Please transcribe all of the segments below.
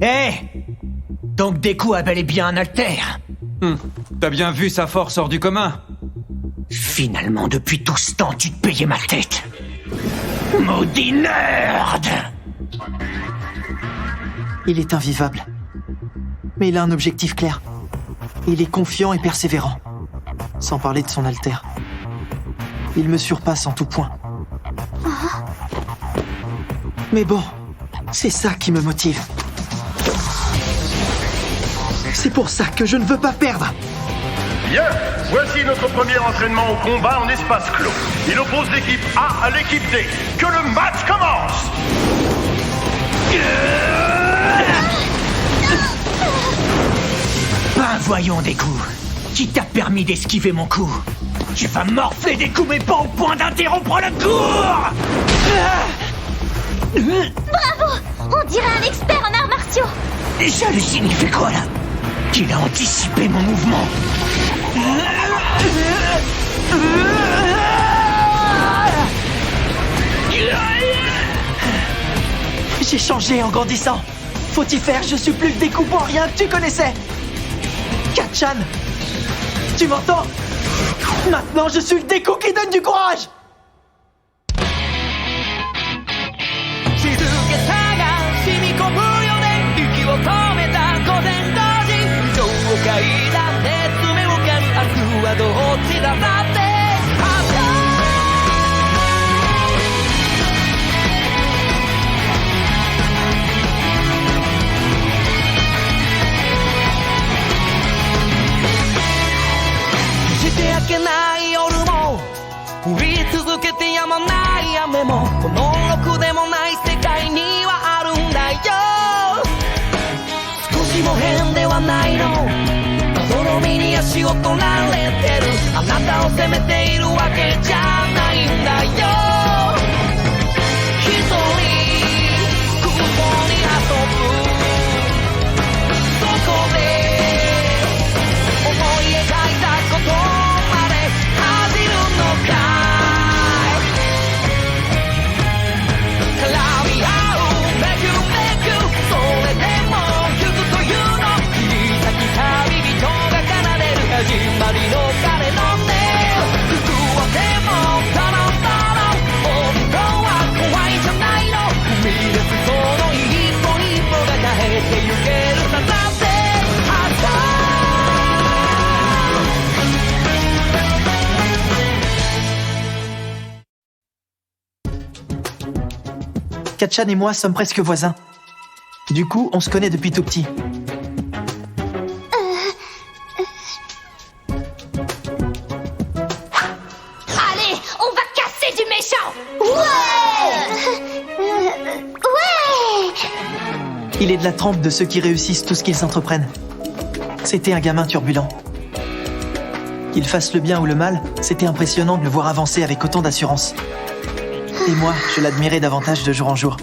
Hé Donc Deku a bel et bien un alter. T'as bien vu sa force hors du commun. Finalement, depuis tout ce temps, tu te payais ma tête. Maudit nerd! Il est invivable. Mais il a un objectif clair. Il est confiant et persévérant. Sans parler de son alter. Il me surpasse en tout point. Mais bon, c'est ça qui me motive. C'est pour ça que je ne veux pas perdre. Bien, voici notre premier entraînement au combat en espace clos. Il oppose l'équipe A à l'équipe D. Que le match commence! Ben voyons Deku. Qui t'a permis d'esquiver mon coup? Tu vas morfler Deku, mais pas au point d'interrompre le cours! Bravo! On dirait un expert en arts martiaux. J'hallucine, il fait quoi là? Qu'il a anticipé mon mouvement. J'ai changé en grandissant. Faut y faire, je suis plus le Deku pour rien que tu connaissais. Katchan, tu m'entends? Maintenant, je suis le Deku qui donne du courage. Katchan et moi sommes presque voisins. Du coup, on se connaît depuis tout petit. Allez, on va casser du méchant. Ouais. Il est de la trempe de ceux qui réussissent tout ce qu'ils entreprennent. C'était un gamin turbulent. Qu'il fasse le bien ou le mal, c'était impressionnant de le voir avancer avec autant d'assurance. Et moi, je l'admirais davantage de jour en jour.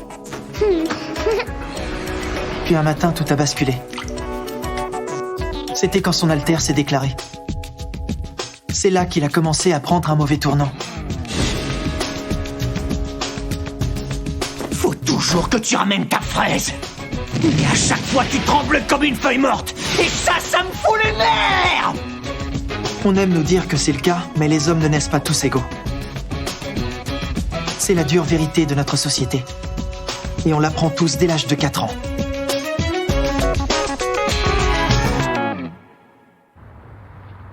Puis un matin, tout a basculé. C'était quand son alter s'est déclaré. C'est là qu'il a commencé à prendre un mauvais tournant. Faut toujours que tu ramènes ta fraise. Mais à chaque fois, tu trembles comme une feuille morte. Et ça me fout les nerfs! On aime nous dire que c'est le cas, mais les hommes ne naissent pas tous égaux. C'est la dure vérité de notre société. Et on l'apprend tous dès l'âge de 4 ans.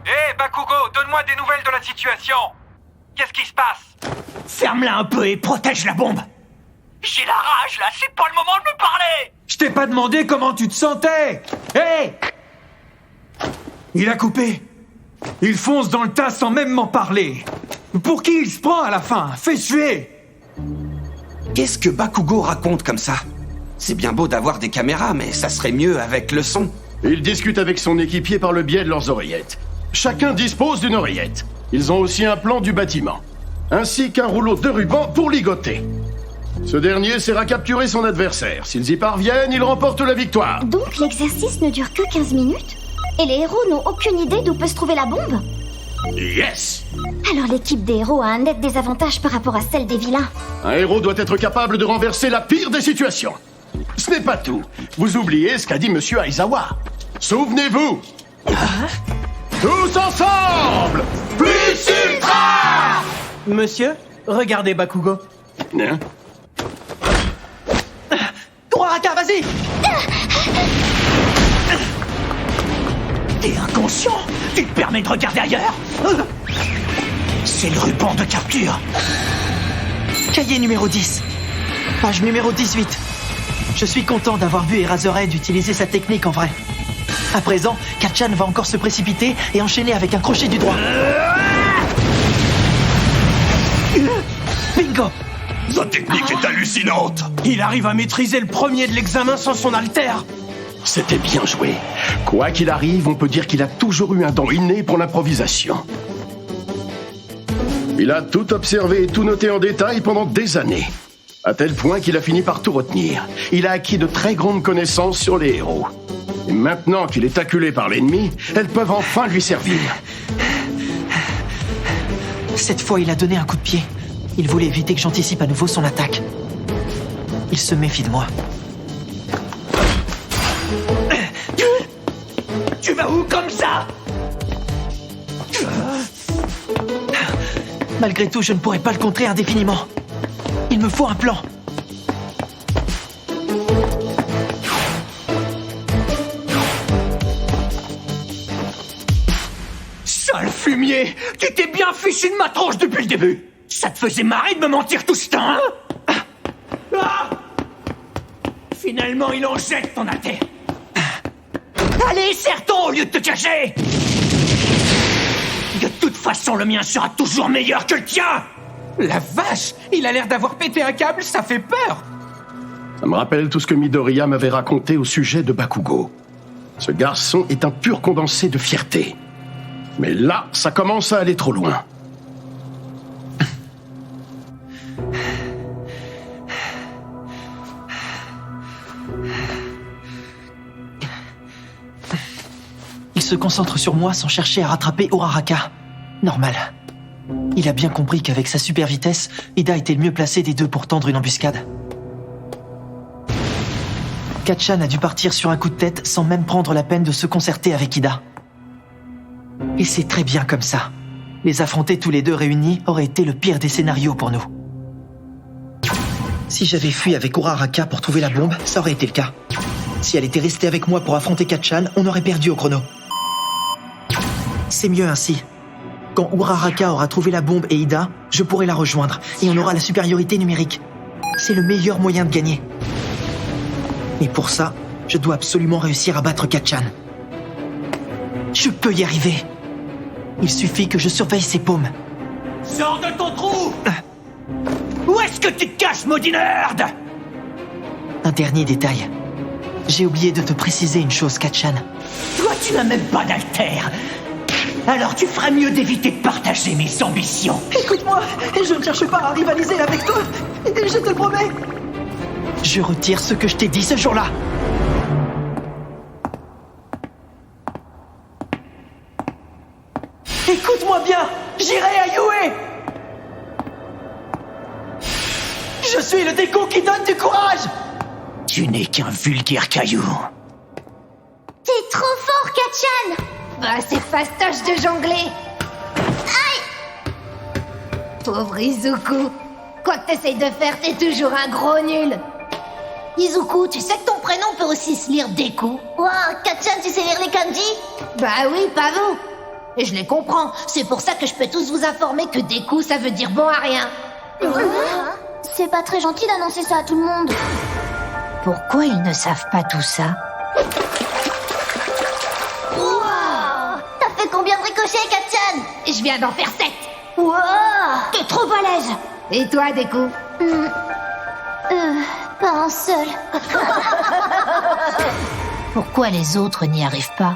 Hé, Bakugo, donne-moi des nouvelles de la situation. Qu'est-ce qui se passe? Ferme-la un peu et protège la bombe. J'ai la rage là, c'est pas le moment de me parler! Je t'ai pas demandé comment tu te sentais. Hé! Il a coupé. Il fonce dans le tas sans même m'en parler. Pour qui il se prend à la fin? Fais suer! Qu'est-ce que Bakugo raconte comme ça? C'est bien beau d'avoir des caméras, mais ça serait mieux avec le son. Il discute avec son équipier par le biais de leurs oreillettes. Chacun dispose d'une oreillette. Ils ont aussi un plan du bâtiment, ainsi qu'un rouleau de ruban pour ligoter. Ce dernier sert à capturer son adversaire. S'ils y parviennent, ils remportent la victoire. Donc l'exercice ne dure que 15 minutes? Et les héros n'ont aucune idée d'où peut se trouver la bombe? Yes! Alors l'équipe des héros a un net désavantage par rapport à celle des vilains. Un héros doit être capable de renverser la pire des situations. Ce n'est pas tout. Vous oubliez ce qu'a dit Monsieur Aizawa. Souvenez-vous. Tous ensemble. Plus ultra. Monsieur, regardez Bakugo. Hein? Uraraka, vas-y! T'es inconscient? Tu te permets de regarder ailleurs? C'est le ruban de capture. Cahier numéro 10. Page numéro 18. Je suis content d'avoir vu Eraserhead utiliser sa technique en vrai. À présent, Kacchan va encore se précipiter et enchaîner avec un crochet du droit. Bingo! Sa technique est hallucinante. Il arrive à maîtriser le premier de l'examen sans son alter. C'était bien joué. Quoi qu'il arrive, on peut dire qu'il a toujours eu un don inné pour l'improvisation. Il a tout observé et tout noté en détail pendant des années. À tel point qu'il a fini par tout retenir. Il a acquis de très grandes connaissances sur les héros. Et maintenant qu'il est acculé par l'ennemi, elles peuvent enfin lui servir. Cette fois, il a donné un coup de pied. Il voulait éviter que j'anticipe à nouveau son attaque. Il se méfie de moi. Tu vas où comme ça? Malgré tout, je ne pourrai pas le contrer indéfiniment. Il me faut un plan. Sale fumier! Tu t'es bien fichu de ma tronche depuis le début! Ça te faisait marrer de me mentir tout ce temps, hein? Ah! Finalement, il en jette ton alter. Allez, serre-toi au lieu de te cacher! De toute façon, le mien sera toujours meilleur que le tien! La vache! Il a l'air d'avoir pété un câble, ça fait peur! Ça me rappelle tout ce que Midoriya m'avait raconté au sujet de Bakugo. Ce garçon est un pur condensé de fierté. Mais là, ça commence à aller trop loin. Il se concentre sur moi sans chercher à rattraper Uraraka. Normal. Il a bien compris qu'avec sa super vitesse, Ida était le mieux placé des deux pour tendre une embuscade. Kacchan a dû partir sur un coup de tête sans même prendre la peine de se concerter avec Ida. Et c'est très bien comme ça. Les affronter tous les deux réunis aurait été le pire des scénarios pour nous. Si j'avais fui avec Uraraka pour trouver la bombe, ça aurait été le cas. Si elle était restée avec moi pour affronter Kacchan, on aurait perdu au chrono. C'est mieux ainsi. Quand Uraraka aura trouvé la bombe et Ida, je pourrai la rejoindre et on aura la supériorité numérique. C'est le meilleur moyen de gagner. Mais pour ça, je dois absolument réussir à battre Kacchan. Je peux y arriver. Il suffit que je surveille ses paumes. Sors de ton trou! Où est-ce que tu te caches, maudit nerd? Un dernier détail. J'ai oublié de te préciser une chose, Kacchan. Toi, tu n'as même pas d'alter. Alors tu ferais mieux d'éviter de partager mes ambitions. Écoute-moi, je ne cherche pas à rivaliser avec toi. Je te le promets. Je retire ce que je t'ai dit ce jour-là. Écoute-moi bien, j'irai à Yue. Je suis le Deku qui donne du courage. Tu n'es qu'un vulgaire caillou. T'es trop fort, Kacchan! Ah, c'est fastoche de jongler. Aïe! Pauvre Izuku. Quoi que t'essayes de faire, t'es toujours un gros nul. Izuku, tu sais que ton prénom peut aussi se lire Deku? Ouah, Kacchan, tu sais lire les kanji? Bah oui, pas vous. Et je les comprends, c'est pour ça que je peux tous vous informer que Deku, ça veut dire bon à rien. C'est pas très gentil d'annoncer ça à tout le monde. Pourquoi ils ne savent pas tout ça? T'as fait combien de ricochets, Kacchan? Je viens d'en faire 7. Wow! T'es trop balèze! Et toi, Deku? Pas un seul. Pourquoi les autres n'y arrivent pas?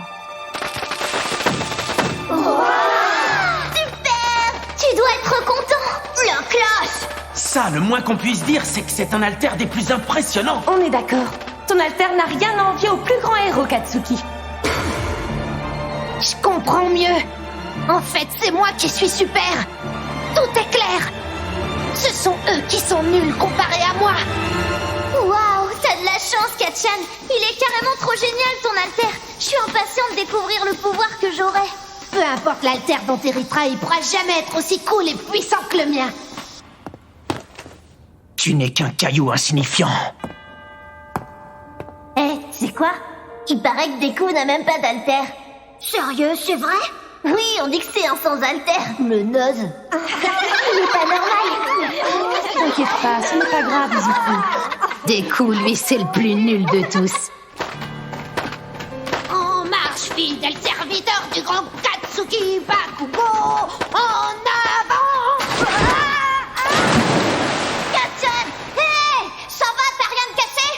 Super! Tu dois être content! La classe! Ça, le moins qu'on puisse dire, c'est que c'est un alter des plus impressionnants. On est d'accord. Ton alter n'a rien à envier au plus grand héros, Katsuki. Je comprends mieux. En fait, c'est moi qui suis super. Tout est clair. Ce sont eux qui sont nuls comparés à moi. Waouh! T'as de de la chance, Katchan. Il est carrément trop génial, ton alter. Je suis impatient de découvrir le pouvoir que j'aurai. Peu importe l'alter dont t'hériteras, il pourra jamais être aussi cool et puissant que le mien. Tu n'es qu'un caillou insignifiant. C'est quoi? Il paraît que Deku n'a même pas d'alter. Sérieux, c'est vrai? Oui, on dit que c'est un sans alter. Le noz. Il est pas normal. T'inquiète pas, ce n'est pas grave, Izuku. Deku, lui, c'est le plus nul de tous. En marche, fidèle serviteur du grand Katsuki Bakugo. En avant! Katchan! Hé! Ça va, t'as rien de cassé?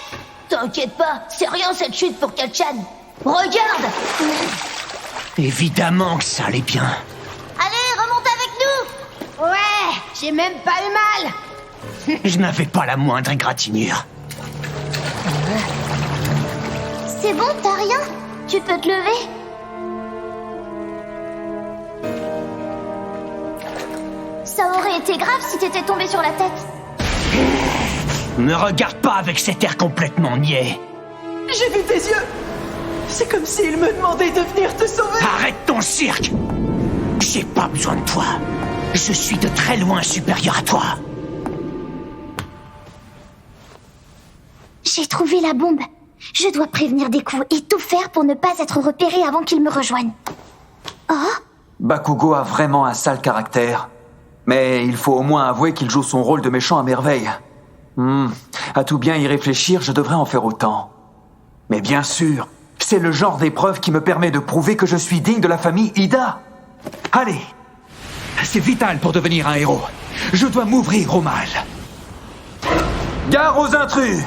T'inquiète pas, c'est rien cette chute pour Katchan. Regarde! Évidemment que ça allait bien. Allez, remonte avec nous! Ouais, j'ai même pas eu mal. Je n'avais pas la moindre égratignure. C'est bon, t'as rien? Tu peux te lever? Ça aurait été grave si t'étais tombé sur la tête. Me regarde pas avec cet air complètement niais. J'ai vu tes yeux. C'est comme s'il me demandait de venir te sauver. Arrête ton cirque. J'ai pas besoin de toi. Je suis de très loin supérieur à toi. J'ai trouvé la bombe. Je dois prévenir Deku et tout faire pour ne pas être repéré avant qu'il me rejoigne. Oh? Bakugo a vraiment un sale caractère. Mais il faut au moins avouer qu'il joue son rôle de méchant à merveille. À tout bien y réfléchir, je devrais en faire autant. Mais bien sûr, c'est le genre d'épreuve qui me permet de prouver que je suis digne de la famille Ida. Allez! C'est vital pour devenir un héros. Je dois m'ouvrir au mal. Gare aux intrus!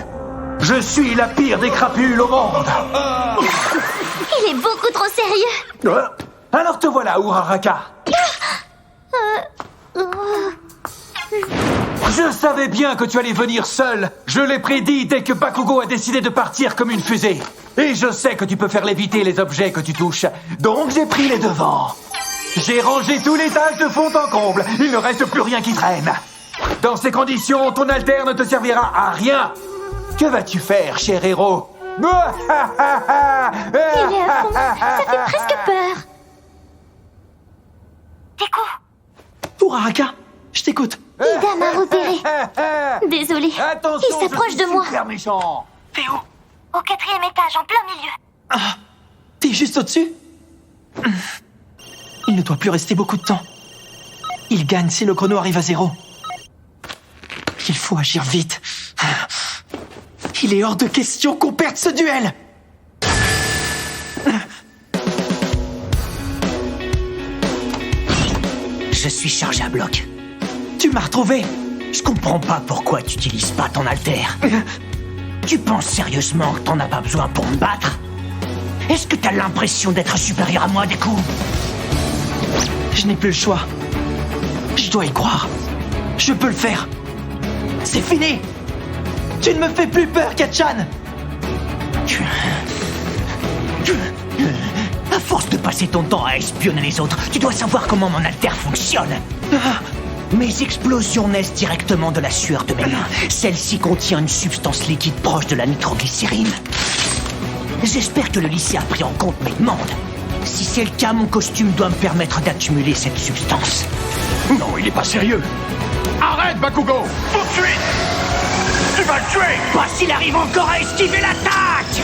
Je suis la pire des crapules au monde! Il est beaucoup trop sérieux. Alors te voilà, Uraraka. Je savais bien que tu allais venir seul. Je l'ai prédit dès que Bakugo a décidé de partir comme une fusée. Et je sais que tu peux faire léviter les objets que tu touches. Donc j'ai pris les devants. J'ai rangé tous les tâches de fond en comble. Il ne reste plus rien qui traîne. Dans ces conditions, ton alter ne te servira à rien. Que vas-tu faire, cher héros? Il est à fond. Ça fait presque peur. Deku. Uraraka, je t'écoute. Ida m'a repéré. Désolé. Attention, il s'approche de moi. Super méchant. T'es où? Au 4e étage, en plein milieu. Ah, t'es juste au-dessus? Il ne doit plus rester beaucoup de temps. Il gagne si le chrono arrive à 0. Il faut agir vite. Il est hors de question qu'on perde ce duel. Je suis chargé à bloc. Tu m'as retrouvé. Je comprends pas pourquoi tu n'utilises pas ton alter. Tu penses sérieusement que t'en as pas besoin pour me battre? Est-ce que t'as l'impression d'être supérieur à moi, Deku? Je n'ai plus le choix. Je dois y croire. Je peux le faire. C'est fini. Tu ne me fais plus peur, Katchan. À force de passer ton temps à espionner les autres, tu dois savoir comment mon alter fonctionne. Mes explosions naissent directement de la sueur de mes mains. Celle-ci contient une substance liquide proche de la nitroglycérine. J'espère que le lycée a pris en compte mes demandes. Si c'est le cas, mon costume doit me permettre d'accumuler cette substance. Non, il est pas sérieux. Arrête, Bakugo! Tout de suite! Tu vas le tuer! Pas s'il arrive encore à esquiver l'attaque!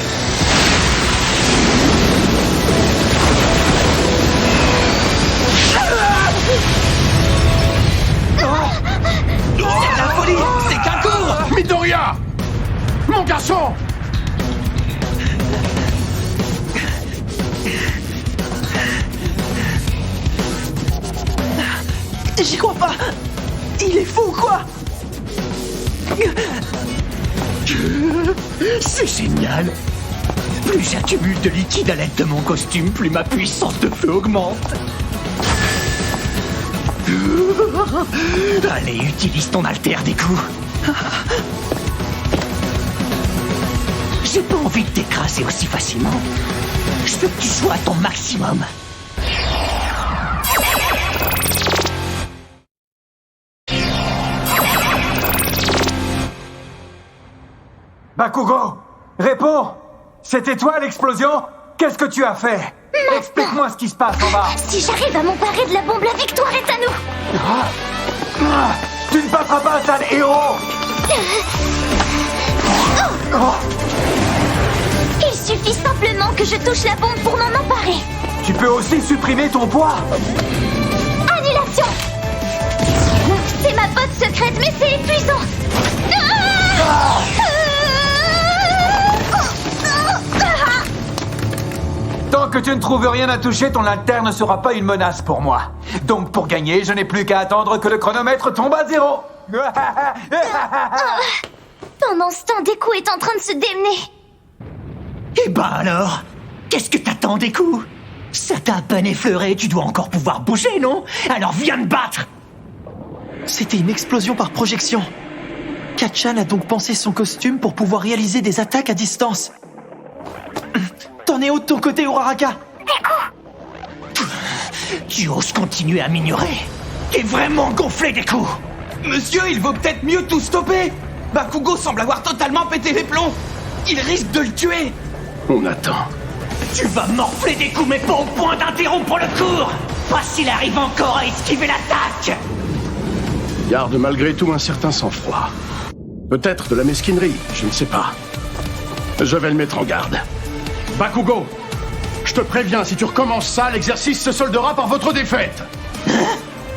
C'est la folie. C'est qu'un cours. Midoriya! Mon garçon! J'y crois pas. Il est fou, quoi. C'est génial! Plus j'accumule de liquide à l'aide de mon costume, plus ma puissance de feu augmente. Allez, utilise ton alter, Deku. J'ai pas envie de t'écraser aussi facilement. Je veux que tu sois à ton maximum. Bakugo, réponds! C'était toi l'explosion? Qu'est-ce que tu as fait? Explique-moi ce qui se passe en bas. Si j'arrive à m'emparer de la bombe, la victoire est à nous. Tu ne battras pas un sale héros. Il suffit simplement que je touche la bombe pour m'en emparer. Tu peux aussi supprimer ton poids. Annulation. C'est ma botte secrète, mais c'est épuisant. Tant que tu ne trouves rien à toucher, ton alter ne sera pas une menace pour moi. Donc pour gagner, je n'ai plus qu'à attendre que le chronomètre tombe à 0. Pendant ce temps, Deku est en train de se démener. Eh ben alors, qu'est-ce que t'attends des coups? Ça t'a à peine effleuré, tu dois encore pouvoir bouger, non? Alors viens te battre. C'était une explosion par projection. Kacchan a donc pensé son costume pour pouvoir réaliser des attaques à distance. T'en es où de ton côté, Uraraka? Tu oses continuer à m'ignorer? T'es vraiment gonflé des coups. Monsieur, il vaut peut-être mieux tout stopper. Bakugo semble avoir totalement pété les plombs. Il risque de le tuer. On attend. Tu vas morfler des coups, mais pas au point d'interrompre le cours. Pas s'il arrive encore à esquiver l'attaque. Garde malgré tout un certain sang-froid. Peut-être de la mesquinerie, je ne sais pas. Je vais le mettre en garde. Bakugo, je te préviens, si tu recommences ça, l'exercice se soldera par votre défaite.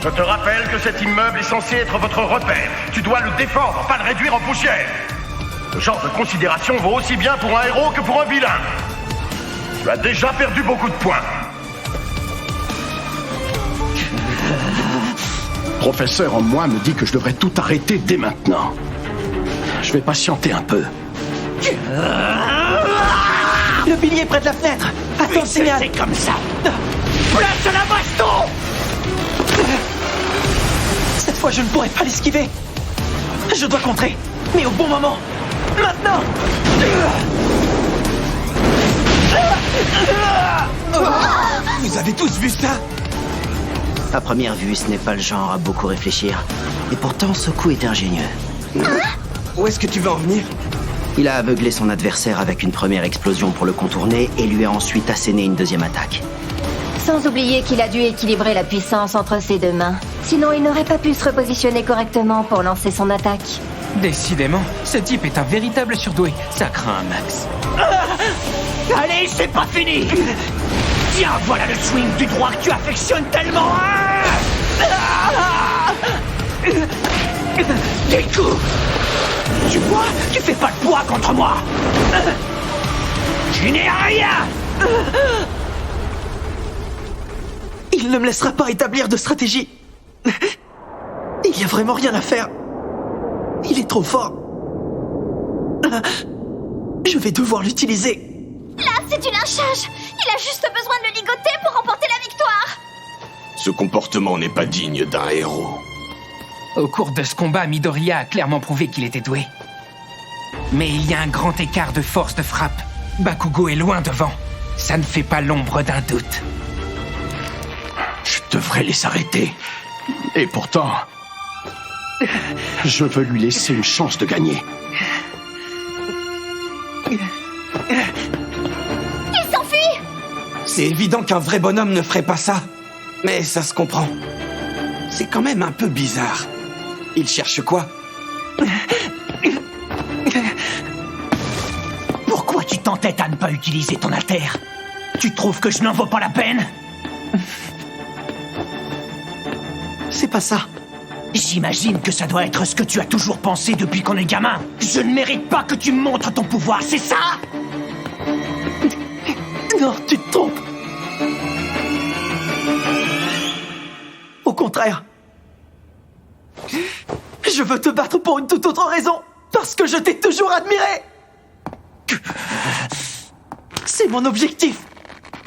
Je te rappelle que cet immeuble est censé être votre repère. Tu dois le défendre, pas le réduire en poussière. Ce genre de considération vaut aussi bien pour un héros que pour un vilain. Tu as déjà perdu beaucoup de points. Professeur en moi me dit que je devrais tout arrêter dès maintenant. Je vais patienter un peu. Le pilier près de la fenêtre. Attends le signal. C'est comme ça. Place à la baston. Cette fois, je ne pourrai pas l'esquiver. Je dois contrer, mais au bon moment. Maintenant. Vous avez tous vu ça? À première vue, ce n'est pas le genre à beaucoup réfléchir. Et pourtant, ce coup est ingénieux. Où est-ce que tu veux en venir? Il a aveuglé son adversaire avec une première explosion pour le contourner et lui a ensuite asséné une deuxième attaque. Sans oublier qu'il a dû équilibrer la puissance entre ses deux mains. Sinon, il n'aurait pas pu se repositionner correctement pour lancer son attaque. Décidément, ce type est un véritable surdoué. Ça craint un max. Allez, c'est pas fini. Tiens, voilà le swing du droit que tu affectionnes tellement. Des coups. Tu vois, tu fais pas le poids contre moi. Tu n'es rien. Il ne me laissera pas établir de stratégie. Il y a vraiment rien à faire. Il est trop fort. Je vais devoir l'utiliser. Là, c'est du lynchage. Il a juste besoin de le ligoter pour remporter la victoire. Ce comportement n'est pas digne d'un héros. Au cours de ce combat, Midoriya a clairement prouvé qu'il était doué. Mais il y a un grand écart de force de frappe. Bakugo est loin devant. Ça ne fait pas l'ombre d'un doute. Je devrais les arrêter. Et pourtant, je veux lui laisser une chance de gagner. Il s'enfuit. C'est évident qu'un vrai bonhomme ne ferait pas ça. Mais ça se comprend. C'est quand même un peu bizarre. Il cherche quoi? Pourquoi tu t'entêtes à ne pas utiliser ton alter? Tu trouves que je n'en vaux pas la peine? C'est pas ça. J'imagine que ça doit être ce que tu as toujours pensé depuis qu'on est gamin. Je ne mérite pas que tu me montres ton pouvoir, c'est ça? Non, tu te trompes. Au contraire. Je veux te battre pour une toute autre raison. Parce que je t'ai toujours admiré. C'est mon objectif.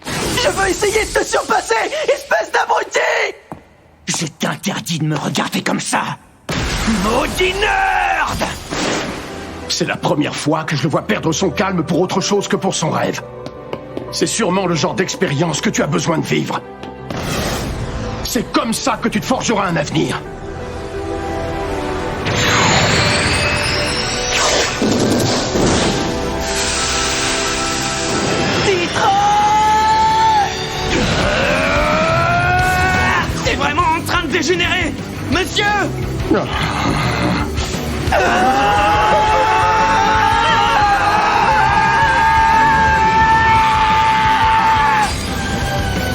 Je veux essayer de te surpasser, espèce d'abruti! Je t'interdis de me regarder comme ça. Maudit nerd! C'est la première fois que je le vois perdre son calme pour autre chose que pour son rêve. C'est sûrement le genre d'expérience que tu as besoin de vivre. C'est comme ça que tu te forgeras un avenir.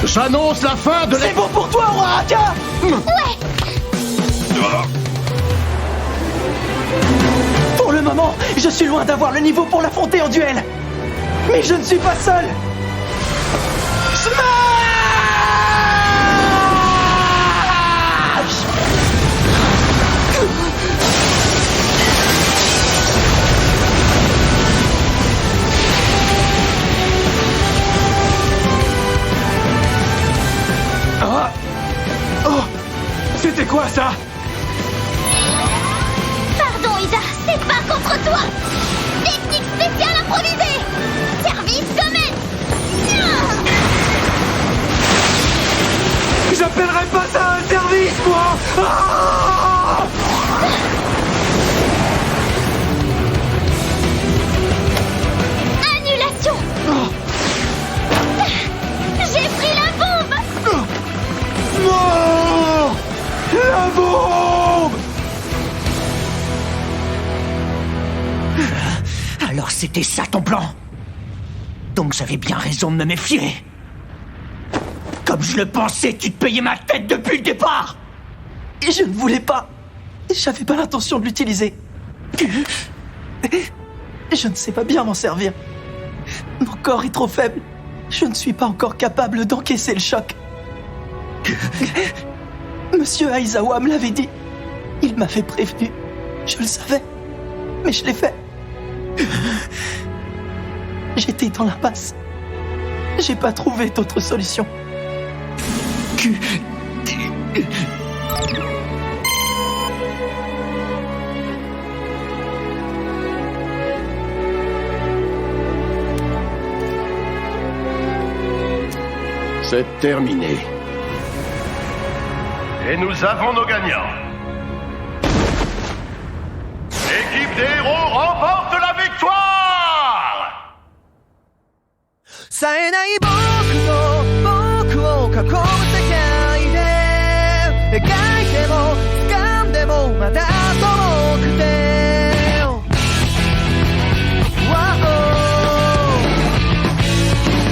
J'annonce la fin de C'est bon pour toi, Uraraka! Pour le moment, je suis loin d'avoir le niveau pour l'affronter en duel. Mais je ne suis pas seul. Smash! Ah! Oh! C'était quoi ça? Pardon, Ida, c'est pas contre toi. Technique spéciale improvisée. Service Comet. J'appellerais pas ça un service, moi! Ah! Annulation. J'ai pris la bombe. Non! La bombe! Alors c'était ça ton plan? Donc j'avais bien raison de me méfier. Comme je le pensais, tu te payais ma tête depuis le départ! Et je ne voulais pas. J'avais pas l'intention de l'utiliser. Je ne sais pas bien m'en servir. Mon corps est trop faible. Je ne suis pas encore capable d'encaisser le choc. Monsieur Aizawa me l'avait dit. Il m'avait prévenu. Je le savais. Mais je l'ai fait. J'étais dans l'impasse. J'ai pas trouvé d'autre solution. C'est terminé. Et nous avons nos gagnants. L'équipe des héros remporte la victoire! 冴えない僕を囲む世界で描いても掴んでもまた遠くて Wow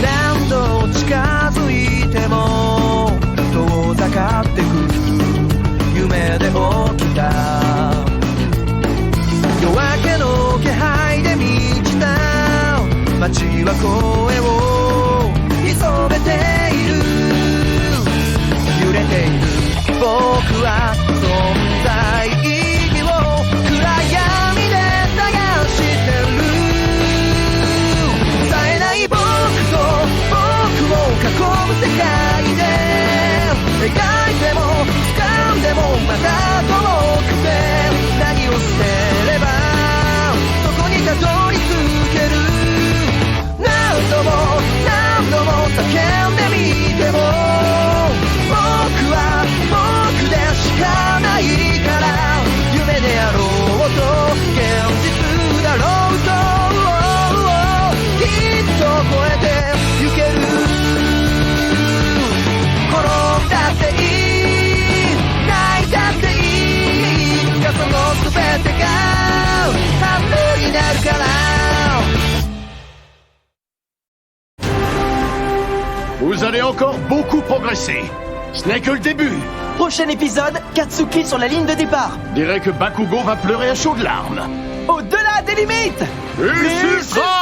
何度近づいても遠ざかってく夢で起きた夜明けの気配で満ちた街は声を潜めている揺れている僕は存在意義を暗闇で探してる冴えない僕と僕を囲む世界で描いても掴んでもまた遠くて何を捨てればそこにたどり着ける何度も叫んでみても僕は僕でしかないから夢であろうと現実だろうときっと超えてゆける転んだっていい泣いたっていいいつかその全てが半分になるから Vous allez encore beaucoup progresser. Ce n'est que le début. Prochain épisode, Katsuki sur la ligne de départ. Je dirais que Bakugo va pleurer à chaudes larmes. Au-delà des limites! Il sucera!